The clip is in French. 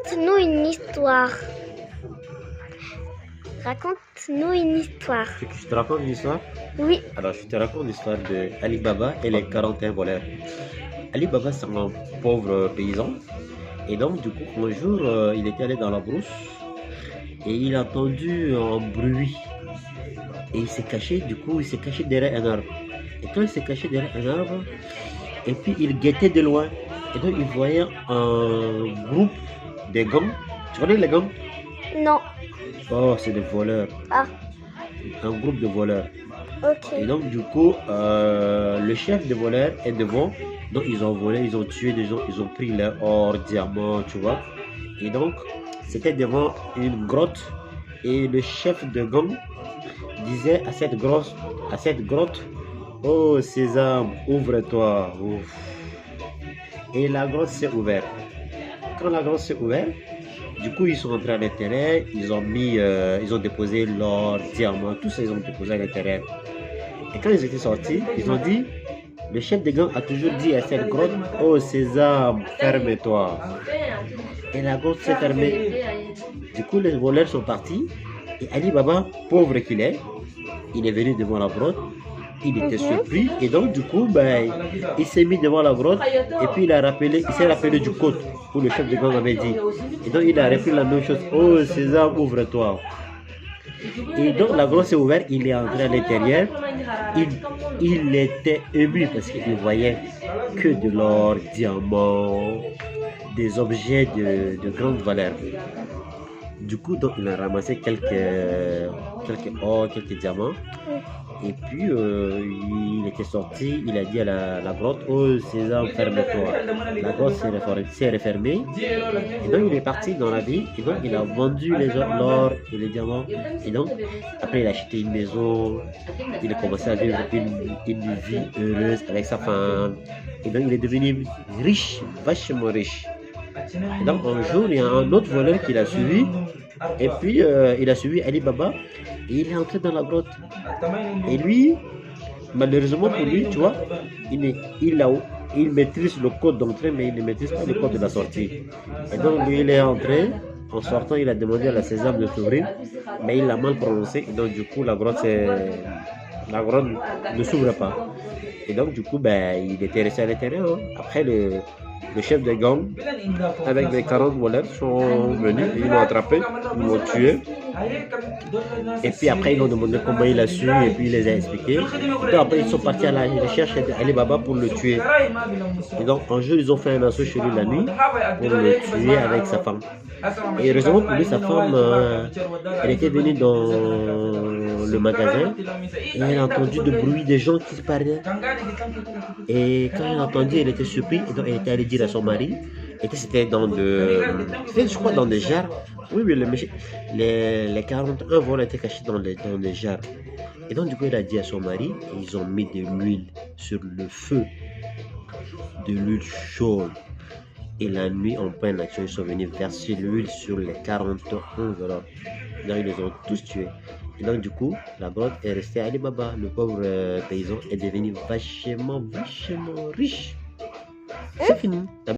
Raconte-nous une histoire. Raconte-nous une histoire. Tu veux que je te raconte une histoire? Oui. Alors, je te raconte l'histoire de Ali Baba et les 41 voleurs. Ali Baba, c'est un pauvre paysan. Et donc, du coup, un jour, il était allé dans la brousse et il a entendu un bruit. Et il s'est caché, du coup, il s'est caché derrière un arbre. Et quand il s'est caché derrière un arbre, et puis il guettait de loin. Et donc, il voyait un groupe de gangs. Tu connais les gangs? Non. Oh, c'est des voleurs. Ah, Un groupe de voleurs. ok. Et donc, du coup, le chef des voleurs est devant. Donc, ils ont volé, ils ont tué des gens, ils ont pris leur or, diamants, tu vois. Et donc, c'était devant une grotte. Et le chef de gang disait à cette grotte, oh Sésame, ouvre-toi. Ouf. Et la grotte s'est ouverte. Quand la grotte s'est ouverte, du coup, ils sont entrés à l'intérieur, ils ont déposé l'or, diamants, tout ça, ils ont déposé à l'intérieur. Et quand ils étaient sortis, ils ont dit, le chef des gangs a toujours dit à cette grotte, oh Sésame, ferme-toi. Et la grotte s'est fermée. Du coup, les voleurs sont partis. Et Ali Baba, pauvre qu'il est, il est venu devant la grotte. Il était surpris. Et donc, du coup, il s'est mis devant la grotte. Et puis, il s'est rappelé du code où le chef de gang avait dit. Et donc, il a repris la même chose. Oh, César, ouvre-toi. Et donc, la grotte s'est ouverte. Il est entré à l'intérieur. Il était ému parce qu'il voyait que de l'or, diamants, des objets de grande valeur. Du coup, donc, il a ramassé quelques or, quelques diamants. Et puis, il était sorti, il a dit à la grotte, oh César, ferme-toi. La grotte s'est refermée. Et donc, il est parti dans la ville. Et donc, il a vendu l'or et les diamants. Et donc, après, il a acheté une maison. Il a commencé à vivre une vie heureuse avec sa femme. Et donc, il est devenu riche, vachement riche. Et donc, un jour, il y a un autre voleur qui l'a suivi. Et puis, il a suivi Ali Baba. Et il est entré dans la grotte. Et lui, malheureusement pour lui, tu vois, il maîtrise le code d'entrée, mais il ne maîtrise pas le code de la sortie. Et donc, lui, il est entré. En sortant, il a demandé à la Sésame de s'ouvrir, mais il l'a mal prononcé. Et donc, du coup, la grotte ne s'ouvre pas. Et donc, du coup, il était resté à l'intérieur. Hein. Après, le chef de gang, avec les 40 voleurs, sont venus, ils l'ont attrapé, ils l'ont tué. Et puis après, ils ont demandé comment il a su, et puis il les a expliqués. Et après, ils sont partis à la recherche d'Ali Baba pour le tuer. Et donc, un jour, ils ont fait un assaut chez lui la nuit pour le tuer avec sa femme. Et heureusement pour lui, sa femme, elle était venue dans le magasin et elle a entendu de bruit des gens qui se parlaient. Et quand elle a entendu, elle était surprise et donc elle était allée dire à son mari. Et c'était je crois, dans des jarres. Oui, les 41 vols étaient cachés dans des jarres. Et donc, du coup, elle a dit à son mari, et ils ont mis de l'huile sur le feu, de l'huile chaude. Et la nuit, en pleine action, ils sont venus verser l'huile sur les 41 voleurs. Donc, ils les ont tous tués. Et donc, du coup, la grotte est restée à Ali Baba. Le pauvre paysan est devenu vachement riche. C'est fini.